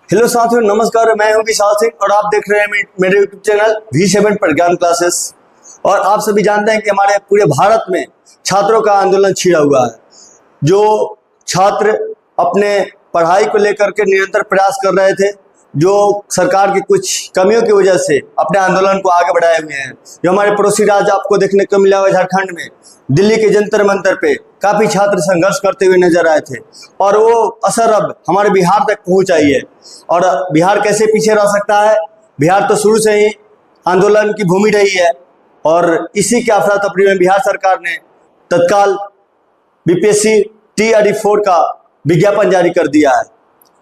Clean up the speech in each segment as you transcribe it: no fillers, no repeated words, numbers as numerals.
Hello साथियों, नमस्कार। मैं हूं विशाल सिंह और आप देख रहे हैं मेरे यूट्यूब चैनल V7 प्रज्ञान क्लासेस। और आप सभी जानते हैं कि हमारे पूरे भारत में छात्रों का आंदोलन छिड़ा हुआ है। जो छात्र अपने पढ़ाई को लेकर के निरंतर प्रयास कर रहे थे, जो सरकार की कुछ कमियों की वजह से अपने आंदोलन को आगे बढ़ाए हुए हैं। जो हमारे पड़ोसी राज्य आपको देखने को मिला हुआ झारखंड में, दिल्ली के जंतर मंतर पे काफी छात्र संघर्ष करते हुए नजर आए थे और वो असर अब हमारे बिहार तक पहुंच आई है। और बिहार कैसे पीछे रह सकता है? बिहार तो शुरू से ही आंदोलन की भूमि रही है और इसी के अफरा तफरी में बिहार सरकार ने तत्काल BPSC TRE 4 का विज्ञापन जारी कर दिया है।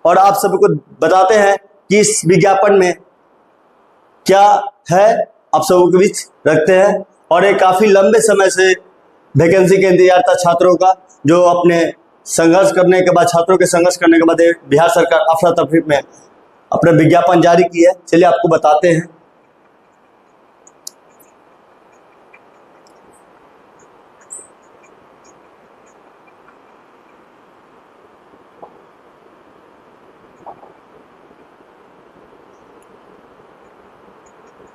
और आप सभी को बताते हैं कि इस विज्ञापन में क्या है, आप सबों के बीच रखते हैं। और ये काफी लंबे समय से वैकेंसी के इंतजार था छात्रों का, जो अपने संघर्ष करने के बाद, छात्रों के संघर्ष करने के बाद बिहार सरकार अफरा तफरी में अपना विज्ञापन जारी की है। चलिए आपको बताते हैं।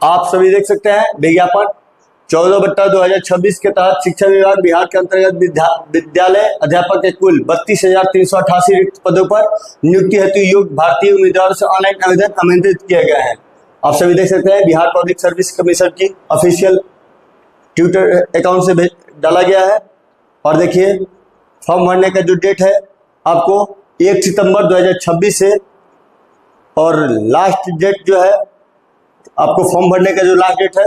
आप सभी देख सकते हैं विज्ञापन 14/2026 के तहत शिक्षा विभाग बिहार के अंतर्गत विद्यालय अध्यापक के कुल 32,388 रिक्त पदों पर नियुक्ति हेतु योग्य भारतीय उम्मीदवारों से ऑनलाइन आवेदन आमंत्रित किए गए हैं। आप सभी देख सकते हैं बिहार पब्लिक सर्विस कमीशन की ऑफिशियल ट्विटर अकाउंट से डाला गया है। और देखिए फॉर्म भरने का जो डेट है आपको 1 सितंबर 2026 से, और लास्ट डेट जो है आपको फॉर्म भरने का जो लास्ट डेट है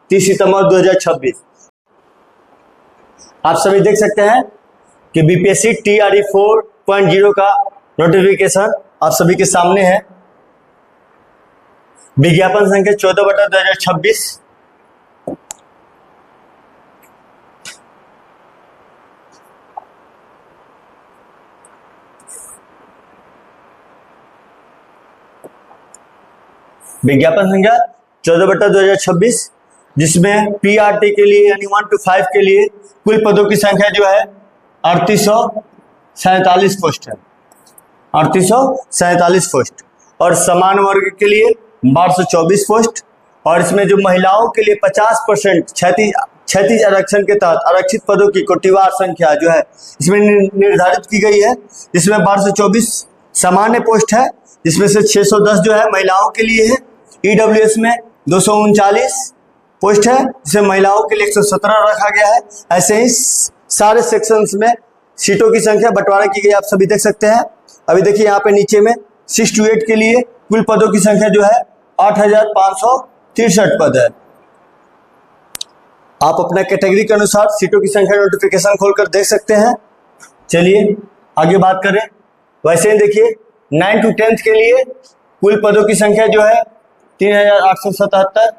30 सितंबर 2026। आप सभी देख सकते हैं कि BPSC TRE 4.0 का नोटिफिकेशन आप सभी के सामने है। विज्ञापन संख्या 14/2026। विज्ञापन संख्या 14/2026, जिसमें PRT के लिए यानी 1 to 5 के लिए कुल पदों की संख्या जो है 3847 पोस्ट है। 3847 पोस्ट। और समान वर्ग के लिए 1224 पोस्ट। और इसमें जो महिलाओं के लिए 50% क्षैतिज आरक्षण के तहत आरक्षित पदों की कोटिवार संख्या जो है इसमें निर्धारित की गई है। इसमें 1224 सामान्य पोस्ट है, जिसमें से 610 जो है महिलाओं के लिए है। EWS में 239 पोस्ट है, जिसे महिलाओं के लिए 117 रखा गया है। ऐसे ही सारे सेक्शंस में सीटों की संख्या बंटवारा की गई, आप सभी देख सकते हैं। अभी देखिए यहाँ पे नीचे में 6 to 8 के लिए कुल पदों की संख्या जो है 8,563 पद है। आप अपना कैटेगरी के अनुसार सीटों की संख्या नोटिफिकेशन खोलकर देख सकते हैं। चलिए आगे बात करें। वैसे ही देखिए 9 to 10 के लिए कुल पदों की संख्या जो है 3,877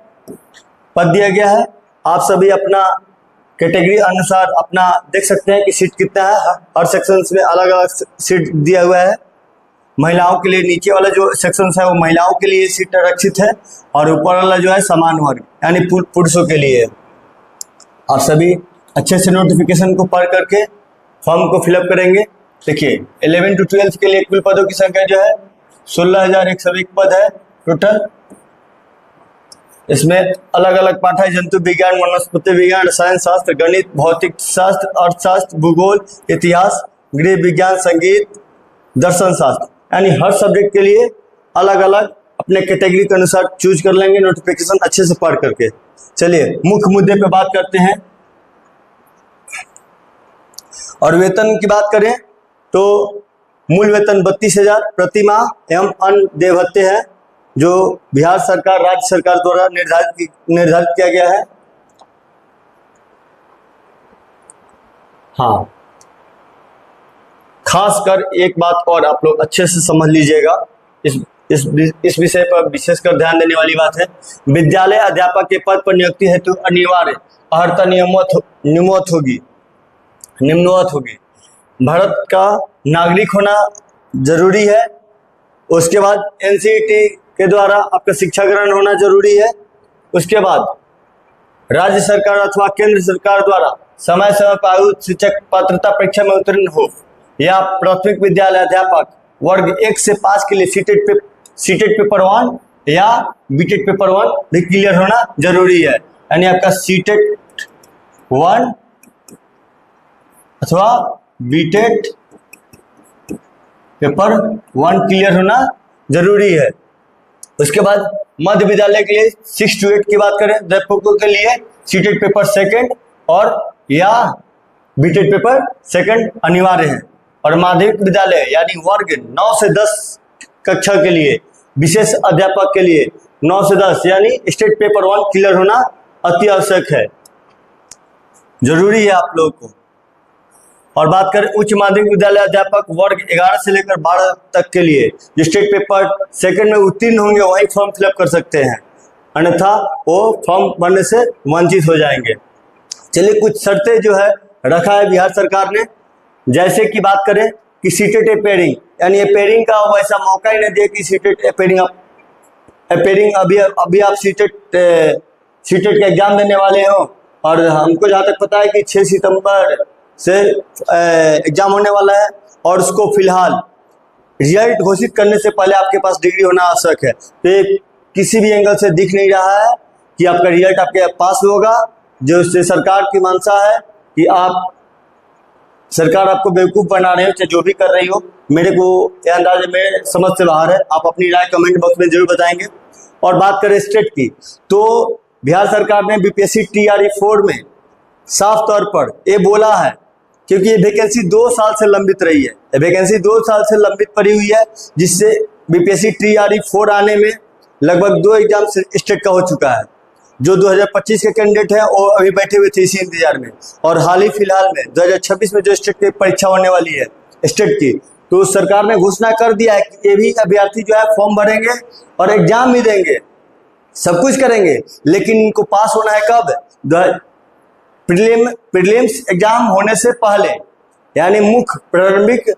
पद दिया गया है। आप सभी अपना कैटेगरी अनुसार अपना देख सकते हैं कि सीट कितना है। हर सेक्शंस में अलग अलग सीट दिया हुआ है। महिलाओं के लिए नीचे वाला जो सेक्शंस है वो महिलाओं के लिए सीट आरक्षित है, और ऊपर वाला जो है समान वर्ग यानी पुरुषों के लिए है। आप सभी अच्छे से नोटिफिकेशन को पढ़ करके फॉर्म को फिलअप करेंगे। देखिए 11 to 12 के लिए कुल पदों की संख्या जो है 16,101 पद है टोटल। इसमें अलग अलग पाठ है: जंतु विज्ञान, वनस्पति विज्ञान, रसायन शास्त्र, गणित, भौतिक शास्त्र, अर्थशास्त्र, भूगोल, इतिहास, गृह विज्ञान, संगीत, दर्शन शास्त्र। यानी हर सब्जेक्ट के लिए अलग अलग अपने कैटेगरी के अनुसार चूज कर लेंगे नोटिफिकेशन अच्छे से पढ़ करके। चलिए मुख्य मुद्दे पे बात करते हैं। और वेतन की बात करें तो मूल वेतन 32,000 प्रति माह एवं अन्य देय भत्ते हैं, जो बिहार सरकार, राज्य सरकार द्वारा निर्धारित किया गया है। हाँ, खासकर एक बात और आप लोग अच्छे से समझ लीजिएगा, इस विषय पर विशेषकर ध्यान देने वाली बात है। विद्यालय अध्यापक के पद पर नियुक्ति हेतु अनिवार्य अर्हता निम्नवत होगी। भारत का नागरिक होना जरूरी है। उसके बाद NCERT के द्वारा आपका शिक्षा ग्रहण होना जरूरी है। उसके बाद राज्य सरकार अथवा केंद्र सरकार द्वारा समय समय पर आयोजित शिक्षक पात्रता परीक्षा में उत्तीर्ण हो, या प्राथमिक विद्यालय अध्यापक वर्ग 1 से 5 के लिए सीटेट पेपर 1 या बीटेट पेपर 1 भी क्लियर होना जरूरी है। यानी आपका सीटेट 1 अथवा बीटेट पेपर 1 क्लियर होना जरूरी है। उसके बाद मध्य विद्यालय के लिए 6 to 8 की बात करें, अध्यापकों के लिए सीटेट पेपर 2 और या बीटेट पेपर 2 अनिवार्य है। और माध्यमिक विद्यालय यानी वर्ग 9 से 10 कक्षा के लिए विशेष अध्यापक के लिए 9 से 10 यानी स्टेट पेपर 1 क्लियर होना अति आवश्यक है, जरूरी है आप लोगों को। और बात करें उच्च माध्यमिक विद्यालय अध्यापक वर्ग 11 से लेकर 12 तक के लिए जो स्टेट पेपर 2 में उत्तीर्ण होंगे वही फॉर्म फिलअप कर सकते हैं, अन्यथा वो फॉर्म भरने से वंचित हो जाएंगे। चलिए कुछ शर्तें जो है रखा है बिहार सरकार ने, जैसे कि बात करें कि सीटेट अपेयरिंग यानी अपेयरिंग का वैसा मौका ही नहीं दिया कि सीटेट अपेयरिंग अभी आप सीटेट का एग्जाम देने वाले हो। और हमको जहाँ तक पता है कि 6 सितंबर से एग्जाम होने वाला है और उसको फिलहाल रिजल्ट घोषित करने से पहले आपके पास डिग्री होना आवश्यक है। तो ये किसी भी एंगल से दिख नहीं रहा है कि आपका रिजल्ट आपके पास होगा, जो सरकार की मंशा है कि आप सरकार आपको बेवकूफ़ बना रहे हो, चाहे जो भी कर रही हो। मेरे को यह अंदाजे में समझ से बाहर है। आप अपनी राय कमेंट बॉक्स में जरूर बताएंगे। और बात करें स्टेट की, तो बिहार सरकार ने बीपीएससी टीआरई 4 में साफ तौर पर ये बोला है, क्योंकि ये वैकेंसी 2 साल से लंबित रही है, ये वैकेंसी 2 साल से लंबित पड़ी हुई है, जिससे बीपीएससी टीआरई 4 आने में लगभग 2 एग्जाम स्टेट का हो चुका है। जो 2025 के कैंडिडेट हैं वो अभी बैठे हुए थे इसी इंतजार में, और हाल ही फिलहाल में 2026 में जो स्टेट की परीक्षा होने वाली है स्टेट की, तो सरकार ने घोषणा कर दिया है कि ये भी अभ्यर्थी जो है फॉर्म भरेंगे और एग्जाम भी देंगे, सब कुछ करेंगे, लेकिन इनको पास होना है कब? प्रीलिम्स एग्जाम होने से पहले, यानी मुख्य प्रारंभिक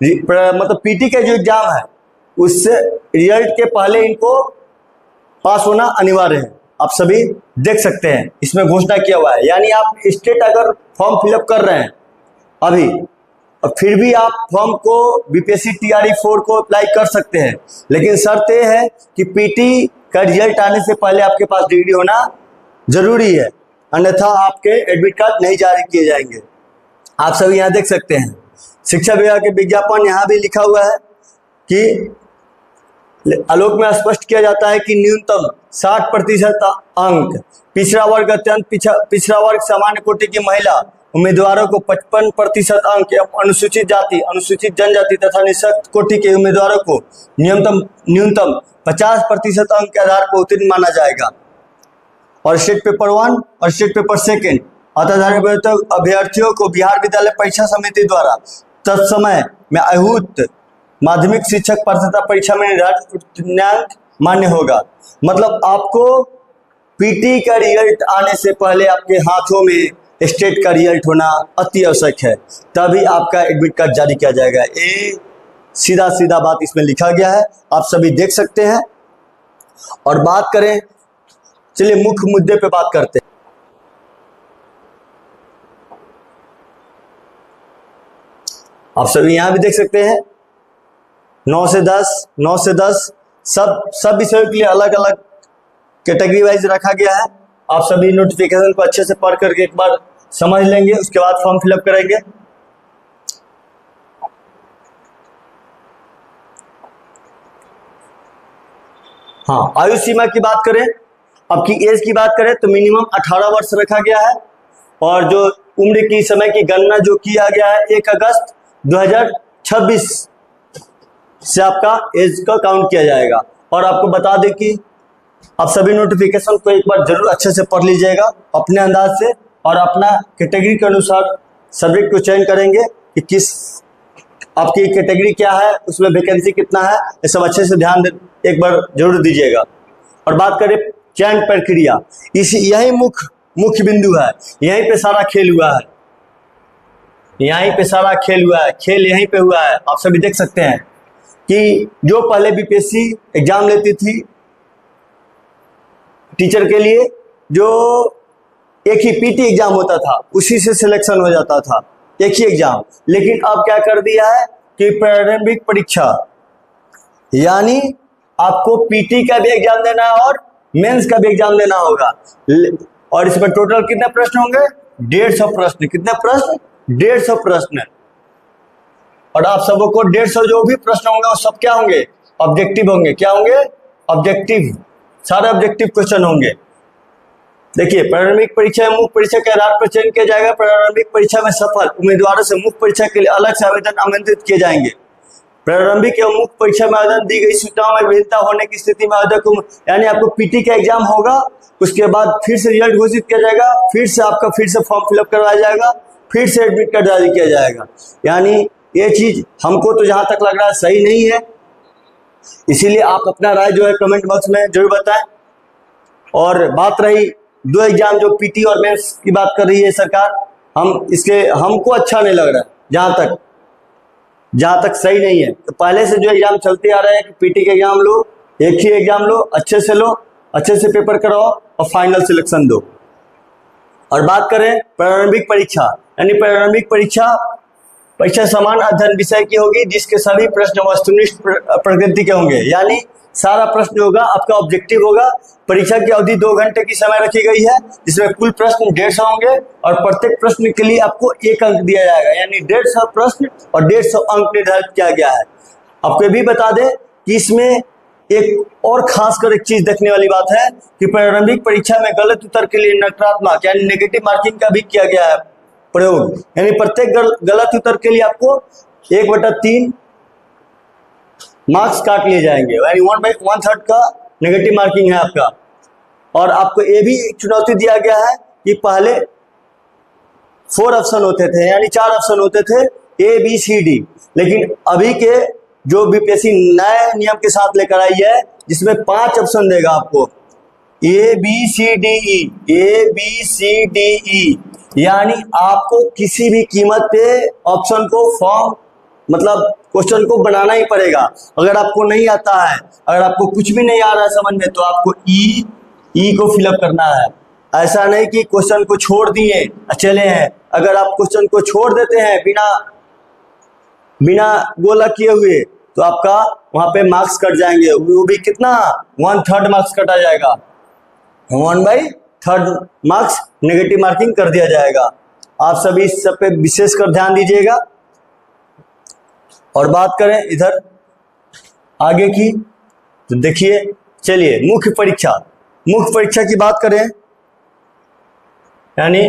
मतलब पीटी का जो एग्जाम है उससे रिजल्ट के पहले इनको पास होना अनिवार्य है। आप सभी देख सकते हैं इसमें घोषणा किया हुआ है। यानी आप स्टेट अगर फॉर्म फिलअप कर रहे हैं अभी और फिर भी आप फॉर्म को बीपीएससी टीआरई 4 को अप्लाई कर सकते हैं, लेकिन शर्त यह है कि पीटी का रिजल्ट आने से पहले आपके पास डिग्री होना जरूरी है, अन्यथा आपके एडमिट कार्ड नहीं जारी किए जाएंगे। आप सभी यहाँ देख सकते हैं शिक्षा विभाग के विज्ञापन यहाँ भी लिखा हुआ है कि आलोक में स्पष्ट किया जाता है कि न्यूनतम 60% अंक, पिछड़ा वर्ग अत्यंत पिछड़ा वर्ग सामान्य कोटि की महिला उम्मीदवारों को 55% अंक एवं अनुसूचित जाति अनुसूचित जनजाति तथा निःशक्त कोटि के उम्मीदवारों को न्यूनतम 50% अंक के आधार पर उत्तीर्ण माना जाएगा। और स्टेट पेपर 1 और स्टेट पेपर 2 अतः अभ्यर्थियों को बिहार विद्यालय परीक्षा समिति द्वारा तत्समय में आहूत माध्यमिक शिक्षक पात्रता परीक्षा में निर्धारित उत्तीर्णांक मान्य होगा। मतलब आपको पीटी का रिजल्ट आने से पहले आपके हाथों में स्टेट का रिजल्ट होना अति आवश्यक है, तभी आपका एडमिट कार्ड जारी किया जाएगा। ये सीधा बात इसमें लिखा गया है, आप सभी देख सकते हैं। और बात करें, चलिए मुख्य मुद्दे पे बात करते हैं। आप सभी यहां भी देख सकते हैं 9 से 10 सब विषयों के लिए अलग अलग कैटेगरी वाइज रखा गया है। आप सभी नोटिफिकेशन को अच्छे से पढ़ करके एक बार समझ लेंगे, उसके बाद फॉर्म फिलअप करेंगे। हाँ, आयु सीमा की बात करें, आपकी एज की बात करें तो मिनिमम 18 वर्ष रखा गया है, और जो उम्र की समय की गणना जो किया गया है 1 अगस्त 2026 से आपका एज का काउंट किया जाएगा। और आपको बता दें कि आप सभी नोटिफिकेशन को एक बार जरूर अच्छे से पढ़ लीजिएगा अपने अंदाज से, और अपना कैटेगरी के अनुसार सब्जेक्ट को चयन करेंगे कि किस आपकी कैटेगरी क्या है, उसमें वैकेंसी कितना है, ये सब अच्छे से ध्यान एक बार जरूर दीजिएगा। और बात करें चयन प्रक्रिया, यही मुख्य बिंदु है, यहीं पे सारा खेल हुआ है, यहीं पे सारा खेल हुआ है, खेल यहीं पे हुआ है। आप सभी देख सकते हैं कि जो पहले बीपीएससी एग्जाम लेती थी टीचर के लिए, जो एक ही पीटी एग्जाम होता था उसी से सिलेक्शन हो जाता था, एक ही एग्जाम, लेकिन अब क्या कर दिया है कि प्रारंभिक परीक्षा यानी आपको पीटी का भी एग्जाम देना है और मेंस का भी एग्जाम देना होगा। और इसमें टोटल कितने प्रश्न होंगे? 150 प्रश्न। कितने प्रश्न? 150 प्रश्न। और आप सबों को 150 जो भी प्रश्न होंगे वो सब क्या होंगे? ऑब्जेक्टिव होंगे। क्या होंगे? ऑब्जेक्टिव। सारे ऑब्जेक्टिव क्वेश्चन होंगे। देखिए, प्रारंभिक परीक्षा में मुख्य परीक्षा के आधार पर चयन किया जाएगा। प्रारंभिक परीक्षा में सफल उम्मीदवारों से मुख्य परीक्षा के लिए अलग से आवेदन आमंत्रित किए जाएंगे। प्रारंभिक एवं मुख्य परीक्षा में आवेदन दी गई सूचनाओं में विभिन्नता होने की स्थिति में आवेदक को, यानी आपको पीटी का एग्जाम होगा, उसके बाद फिर से रिजल्ट घोषित किया जाएगा, फिर से फॉर्म फिलअप करवाया जाएगा, फिर से एडमिट कार्ड जारी किया जाएगा। यानी ये चीज हमको तो जहां तक लग रहा है सही नहीं है। इसीलिए आप अपना राय जो है कमेंट बॉक्स में जरूर बताएं। और बात रही 2 एग्जाम जो पीटी और मेंस की बात कर रही है सरकार, हमको अच्छा नहीं लग रहा है, जहां तक सही नहीं है। तो पहले से जो एग्जाम चलते आ रहे हैं कि पीटी के एग्जाम लो, एक ही एग्जाम लो, अच्छे से पेपर कराओ और फाइनल सिलेक्शन दो। और बात करें प्रारंभिक परीक्षा, यानी प्रारंभिक परीक्षा समान अध्ययन विषय की होगी, जिसके सभी प्रश्न वस्तुनिष्ठ प्रकृति के होंगे। यानी सारा प्रश्न होगा आपका ऑब्जेक्टिव होगा। परीक्षा की अवधि 2 घंटे की समय रखी गई है, जिसमें कुल प्रश्न 150 होंगे और प्रत्येक प्रश्न के लिए आपको 1 अंक दिया जाएगा। यानी 150 प्रश्न और 150 अंक निर्धारित किया गया है। आपको ये भी बता दें कि इसमें एक और खासकर एक चीज देखने वाली बात है कि प्रारंभिक परीक्षा में गलत उत्तर के लिए नकारात्मक यानी नेगेटिव मार्किंग का भी किया गया है प्रयोग। यानी प्रत्येक गलत उत्तर के लिए आपको 1/3 मार्क्स काट लिए जाएंगे, यानी 1/1/3 का नेगेटिव मार्किंग है आपका। और आपको ये भी चुनौती दिया गया है कि पहले 4 ऑप्शन होते थे, यानी 4 ऑप्शन होते थे A B C D, लेकिन अभी के जो बीपीएससी नए नियम के साथ लेकर आई है, जिसमें 5 ऑप्शन देगा आपको, A B C D E। यानी आपको किसी भी कीमत पे ऑप्शन को क्वेश्चन को बनाना ही पड़ेगा। अगर आपको नहीं आता है, अगर आपको कुछ भी नहीं आ रहा है समझ में, तो आपको ई को फिलअप करना है। ऐसा नहीं कि क्वेश्चन को छोड़ दिए चले हैं। अगर आप क्वेश्चन को छोड़ देते हैं बिना गोला किए हुए, तो आपका वहां पे मार्क्स कट जाएंगे। वो भी कितना? 1/3 मार्क्स कटा जाएगा। 1/3 मार्क्स नेगेटिव मार्किंग कर दिया जाएगा। आप सभी इस सब पे विशेषकर ध्यान दीजिएगा। और बात करें इधर आगे की, तो देखिए, चलिए मुख्य परीक्षा की बात करें, यानी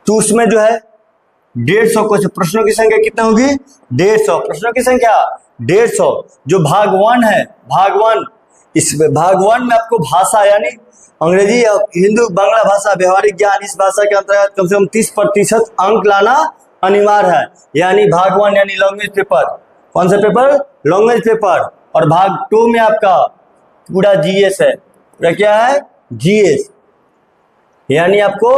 तो उसमें जो है 150 क्वेश्चन, प्रश्नों की संख्या कितना होगी? 150 प्रश्नों की संख्या 150। जो भाग 1 है, इस भाग 1 में आपको भाषा यानी अंग्रेजी, हिंदी, बांग्ला भाषा, व्यवहारिक ज्ञान, इस भाषा के अंतर्गत कम से कम 30% अंक लाना अनिवार्य है। यानी भाग 1 यानी लैंग्वेज पेपर। कौन सा पेपर? Language paper. और भाग 2 में आपका पूरा जीएस है। पूरा क्या है? जीएस। यानी आपको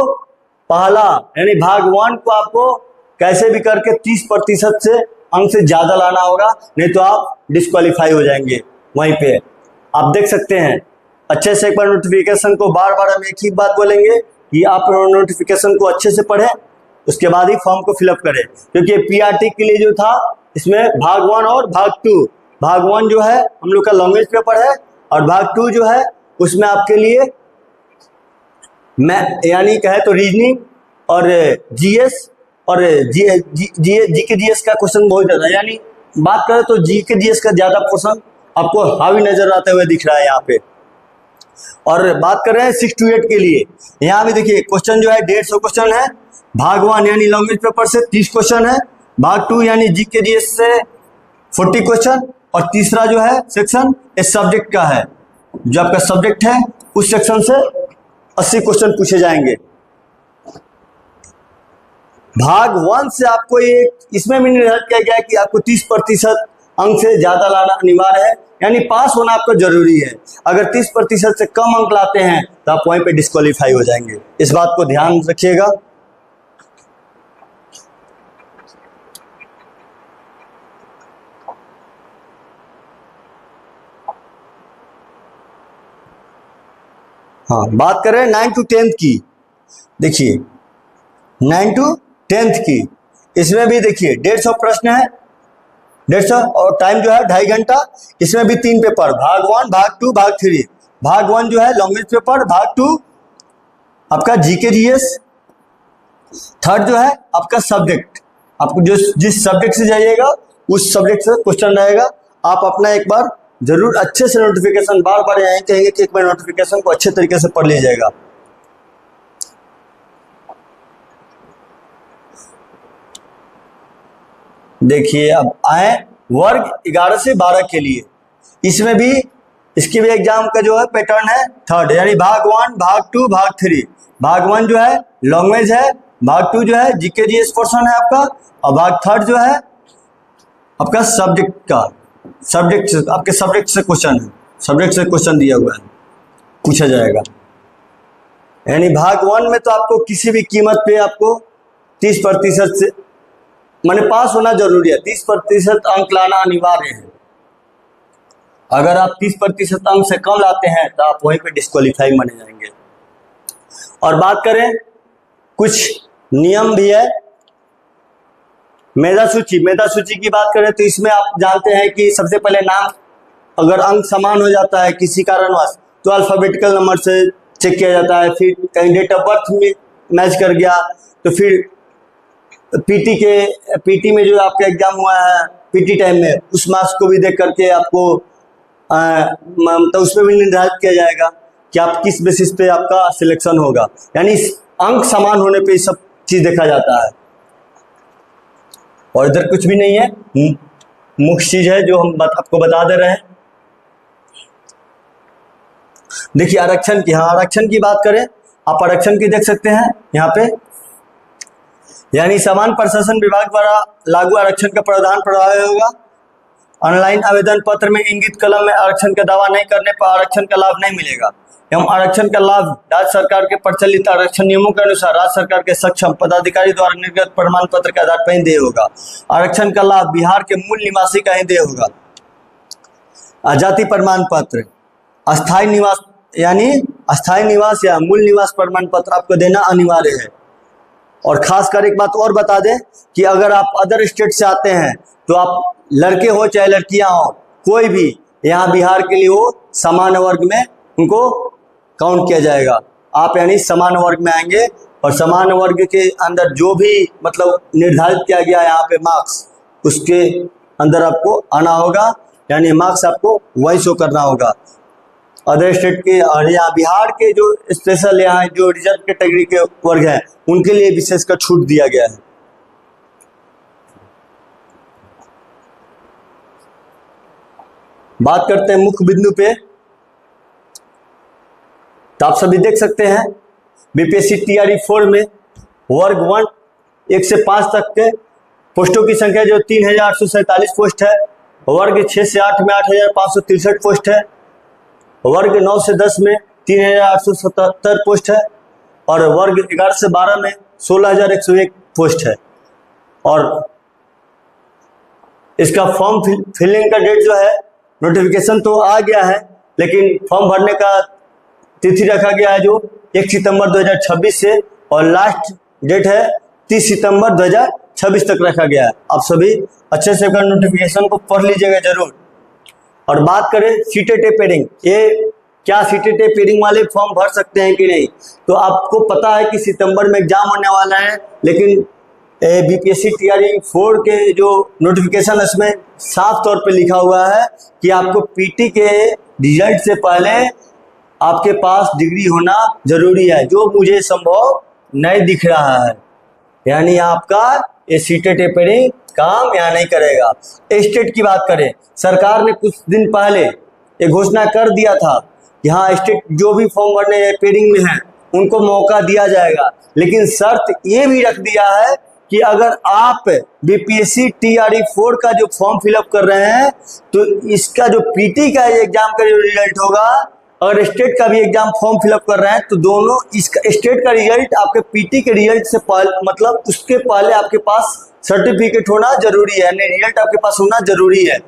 पहला यानी भाग 1 को आपको कैसे भी करके 30% से अंक से ज्यादा लाना होगा, नहीं तो आप डिस्क्वालीफाई हो जाएंगे। वहीं पे आप देख सकते हैं। अच्छे से एक बार नोटिफिकेशन को बार हम एक ही बात बोलेंगे कि आप नोटिफिकेशन को अच्छे से पढ़ें, उसके बाद ही फॉर्म को फिलअप करें। क्योंकि पीआरटी के लिए जो था, इसमें भाग 1 और भाग 2, भाग 1 जो है हम लोग का लैंग्वेज पेपर है, और भाग 2 जो है उसमें आपके लिए यानी कहे तो रीजनिंग और जीएस और जीके जीएस का क्वेश्चन बहुत ज्यादा, यानी बात करें तो जीके जीएस का ज्यादा पोर्शन आपको हावी नजर आते हुए दिख रहा है यहाँ पे। और बात कर रहे हैं 6 to 8 के लिए, यहाँ भी देखिए क्वेश्चन जो है 150 क्वेश्चन है। भाग 1 यानी लैंग्वेज पेपर से 30 क्वेश्चन है, भाग 2 यानी जीके जीएस से 40 क्वेश्चन, और तीसरा जो है सेक्शन इस सब्जेक्ट का है, जो आपका सब्जेक्ट है उस सेक्शन से 80 क्वेश्चन पूछे जाएंगे। भाग 1 से आपको इसमें भी निर्धारित किया गया है कि आपको 30% अंक से ज्यादा लाना अनिवार्य है, यानी पास होना आपको जरूरी है। अगर 30% से कम अंक लाते हैं तो आप वहीं पे डिस्क्वालीफाई हो जाएंगे। इस बात को ध्यान रखिएगा। हाँ, बात करें 9 to 10 की। देखिए 9 to 10 की, इसमें भी देखिए 150 प्रश्न है, 150, और टाइम जो है 2.5 घंटा। इसमें भी 3 पेपर, भाग 1, भाग 2, भाग 3। भाग 1 जो है लैंग्वेज पेपर, भाग 2 आपका जीके जीएस, थर्ड जो है आपका सब्जेक्ट, आपको जिस सब्जेक्ट से जाइएगा उस सब्जेक्ट से क्वेश्चन रहेगा। आप अपना एक बार जरूर अच्छे से नोटिफिकेशन, बार बार यही कहेंगे कि एक बार नोटिफिकेशन को अच्छे तरीके से पढ़ लीजिएगा। देखिए अब आए वर्ग 11 से 12 के लिए। इसमें भी इसकी भी एग्जाम का जो है पैटर्न है थर्ड, यानी भाग 1, भाग 2, भाग 3। भाग 1 जो है लैंग्वेज है, भाग 2 जो है जीके जीएस पोर्शन है आपका, और भाग 3 जो है आपका सब्जेक्ट का, सब्जेक्ट से आपके सब्जेक्ट से क्वेश्चन है, सब्जेक्ट से क्वेश्चन दिया हुआ है, पूछा जाएगा। यानी भाग 1 में तो आपको किसी भी कीमत पे आपको 30% से माने पास होना जरूरी है, 30% अंक लाना अनिवार्य है। अगर आप 30% अंक से कम लाते हैं तो आप वहीं पे डिस्क्वालीफाई माने जाएंगे। और बात करें कुछ नियम भी है, मेधा सूची की बात करें तो इसमें आप जानते हैं कि सबसे पहले नाम, अगर अंक समान हो जाता है किसी कारणवश तो अल्फाबेटिकल नंबर से चेक किया जाता है। फिर कहीं डेट ऑफ बर्थ में मैच कर गया तो फिर पीटी में जो आपका एग्जाम हुआ है पीटी टाइम में, उस मार्क्स को भी देख करके आपको तो उसमें भी निर्धारित किया जाएगा कि आप किस बेसिस पे आपका सिलेक्शन होगा। यानी अंक समान होने पे सब चीज देखा जाता है। और इधर कुछ भी नहीं है, मुख्य चीज है जो हम आपको बता दे रहे हैं। देखिए आरक्षण की, हाँ आरक्षण की बात करें, आप आरक्षण की देख सकते हैं यहाँ पे, यानी समान प्रशासन विभाग द्वारा लागू आरक्षण का प्रावधान प्रभावी होगा। ऑनलाइन आवेदन पत्र में इंगित कलम में आरक्षण का दावा नहीं करने पर आरक्षण का लाभ नहीं मिलेगा एवं आरक्षण का लाभ राज्य सरकार के प्रचलित आरक्षण नियमों के अनुसार राज्य सरकार के सक्षम पदाधिकारी द्वारा निर्गत प्रमाण पत्र के आधार पर ही देय होगा। आरक्षण का लाभ बिहार के मूल निवासी का ही देय होगा। जाति प्रमाण पत्र, अस्थायी निवास यानी अस्थायी निवास या मूल निवास प्रमाण पत्र आपको देना अनिवार्य है। और खासकर एक बात और बता दें कि अगर आप अदर स्टेट से आते हैं तो आप लड़के हो चाहे लड़कियां हो, कोई भी यहाँ बिहार के लिए हो, समान वर्ग में उनको काउंट किया जाएगा। आप यानी समान वर्ग में आएंगे और समान वर्ग के अंदर जो भी मतलब निर्धारित किया गया यहाँ पे मार्क्स, उसके अंदर आपको आना होगा, यानी मार्क्स आपको वही शो करना होगा। अदर स्टेट के और यहाँ बिहार के जो स्पेशल यहाँ जो रिजर्व कैटेगरी के वर्ग हैं उनके लिए विशेषकर छूट दिया गया है। बात करते हैं मुख्य बिंदु पे, तो आप सभी देख सकते हैं बीपीएससी टीआरई 4 में वर्ग 1 से 5 तक के पोस्टों की संख्या जो 3847 पोस्ट है, वर्ग 6 से 8 में 8563 पोस्ट है, वर्ग 9 से 10 में 3877 पोस्ट है, और वर्ग 11 से 12 में 16101 पोस्ट है। और इसका फॉर्म फिलिंग का डेट जो है, नोटिफिकेशन तो आ गया है लेकिन फॉर्म भरने का तिथि रखा गया है जो 1 सितंबर 2026 से, और लास्ट डेट है 30 सितंबर 2026 तक रखा गया है। आप सभी अच्छे से नोटिफिकेशन को पढ़ लीजिएगा जरूर। और बात करें सीटेट पेयरिंग, ये क्या सीटेट पेयरिंग वाले फॉर्म भर सकते हैं कि नहीं, तो आपको पता है कि सितंबर में एग्जाम होने वाला है, लेकिन बीपीएससी टीआरई 4 के जो नोटिफिकेशन इसमें साफ तौर पे लिखा हुआ है कि आपको पीटी के रिजल्ट से पहले आपके पास डिग्री होना जरूरी है, जो मुझे संभव नहीं दिख रहा है। यानी आपका ये सीटेट पेयरिंग काम यहाँ नहीं करेगा। स्टेट की बात करें, सरकार ने कुछ दिन पहले एक घोषणा कर दिया था कि हाँ स्टेट जो भी फॉर्म भरने पेयरिंग में है उनको मौका दिया जाएगा, लेकिन शर्त ये भी रख दिया है कि अगर आप बीपीएससी टीआरई 4 का जो फॉर्म फिलअप कर रहे हैं तो इसका जो पीटी का एग्जाम का जो रिजल्ट होगा, अगर स्टेट का भी एग्जाम फॉर्म फिलअप कर रहे हैं तो दोनों इसका स्टेट का रिजल्ट आपके पीटी के रिजल्ट से पहले, मतलब उसके पहले आपके पास सर्टिफिकेट होना जरूरी है, यानी रिजल्ट आपके पास होना जरूरी है।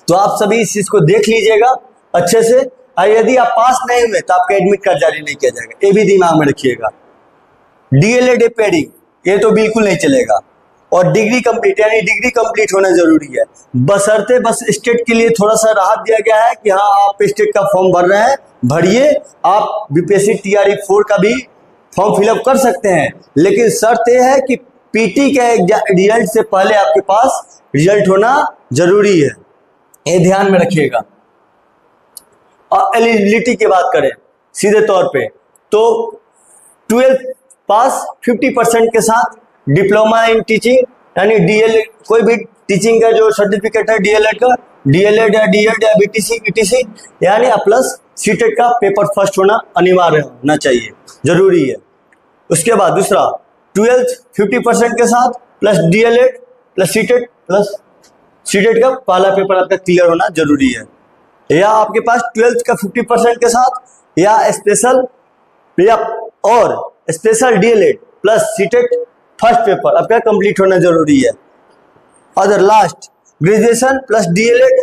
तो आप सभी इस चीज को देख लीजिएगा अच्छे से, और यदि आप पास नहीं हुए तो आपका एडमिट कार्ड जारी नहीं किया जाएगा, ये भी दिमाग में रखिएगा। डीएलएड पेयरिंग ये तो बिल्कुल नहीं चलेगा, और डिग्री कंप्लीट, यानी डिग्री कंप्लीट होना जरूरी है। बशर्ते बस स्टेट के लिए थोड़ा सा राहत दिया गया है कि हाँ आप स्टेट का फॉर्म भर रहे हैं, भरिए, आप बीपीएससी टीआरई 4 का भी फॉर्म फिलअप कर सकते हैं, लेकिन शर्त यह है कि पीटी के रिजल्ट से पहले आपके पास रिजल्ट होना जरूरी है, ये ध्यान में रखिएगा। और एलिजिबिलिटी की बात करें सीधे तौर पे तो 12th पास 50% के साथ डिप्लोमा इन टीचिंग यानी डीएलएड, कोई भी टीचिंग का जो सर्टिफिकेट है डीएलएड का, डीएलएड या डीएड या बीटीसी ईटीसी, यानी प्लस सीटेट का पेपर फर्स्ट होना अनिवार्य होना चाहिए, जरूरी है। उसके बाद दूसरा 12th 50% के साथ प्लस डीएलएड प्लस सीटेट का पहला पेपर आपका क्लियर होना जरूरी है, या आपके पास 12th का 50% के साथ या special DElEd plus CTET first paper आपका कंप्लीट होना जरूरी है। Other last graduation plus DElEd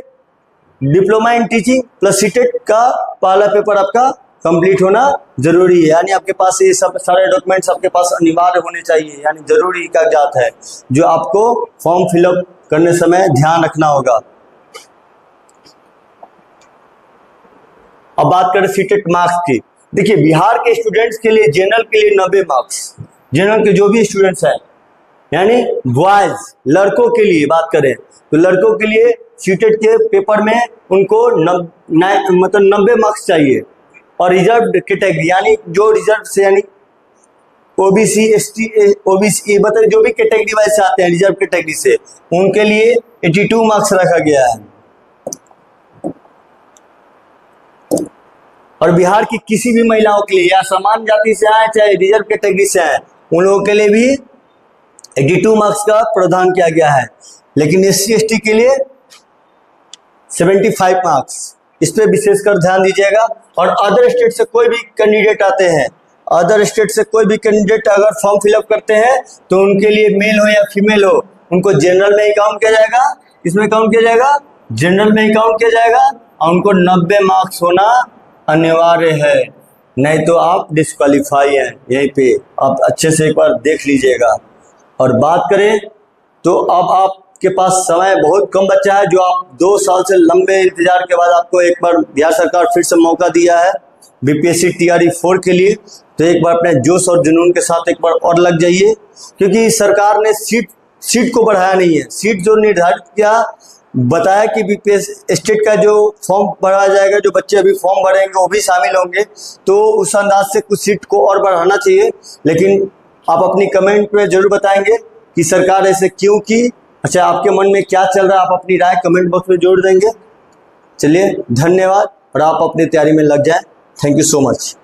diploma in teaching plus CTET का पहला पेपर आपका कंप्लीट होना जरूरी है, यानी आपके पास ये सब सारे डॉक्यूमेंट्स आपके पास अनिवार्य होने चाहिए, यानी जरूरी कागजात है जो आपको फॉर्म फिलअप करने समय ध्यान रखना होगा। अब बात करें सीटेट मार्क्स की। देखिए बिहार के स्टूडेंट्स के लिए जनरल के लिए 90 मार्क्स, जनरल के जो भी स्टूडेंट्स हैं यानी बॉयज, लड़कों के लिए बात करें तो लड़कों के लिए सीटेट के पेपर में उनको 90 मार्क्स चाहिए, और रिजर्व कैटेगरी यानी जो रिजर्व से यानी ओबीसी एसटी ओबीसी मतलब जो भी कैटेगरी वाइज से आते हैं रिजर्व कैटेगरी से, उनके लिए 82 मार्क्स रखा गया है। और बिहार की किसी भी महिलाओं के लिए या समान जाति से आए चाहे रिजर्व कैटेगरी से आए, उन लोगों के लिए भी 82 मार्क्स का प्रावधान किया गया है, लेकिन एससी एसटी के लिए 75 मार्क्स, इस पे विशेषकर ध्यान दीजिएगा। और अदर स्टेट से कोई भी कैंडिडेट आते हैं, अदर स्टेट से कोई भी कैंडिडेट अगर फॉर्म फिलअप करते हैं तो उनके लिए मेल हो या फीमेल हो, उनको जनरल में ही काउंट किया जाएगा। इसमें काउंट किया जाएगा, जनरल में ही काउंट किया जाएगा, और उनको 90 मार्क्स होना अनिवार्य है, नहीं तो आप डिस्क्वालीफाई हैं। यहीं पे आप अच्छे से एक बार देख लीजिएगा। और बात करें तो अब आपके पास समय बहुत कम बचा है, जो आप 2 साल से लंबे इंतजार के बाद आपको एक बार बिहार सरकार फिर से मौका दिया है बीपीएससी टीआरई 4 के लिए, तो एक बार अपने जोश और जुनून के साथ एक बार और लग जाइए, क्योंकि सरकार ने सीट को बढ़ाया नहीं है। सीट जो निर्धारित किया, बताया कि बीपीएस स्टेट का जो फॉर्म भरा जाएगा, जो बच्चे अभी फॉर्म भरेंगे वो भी शामिल होंगे, तो उस अंदाज से कुछ सीट को और बढ़ाना चाहिए। लेकिन आप अपनी कमेंट में जरूर बताएंगे कि सरकार ऐसे क्यों की, अच्छा आपके मन में क्या चल रहा है, आप अपनी राय कमेंट बॉक्स में जोड़ देंगे। चलिए धन्यवाद, और आप अपनी तैयारी में लग जाएं। Thank you so much.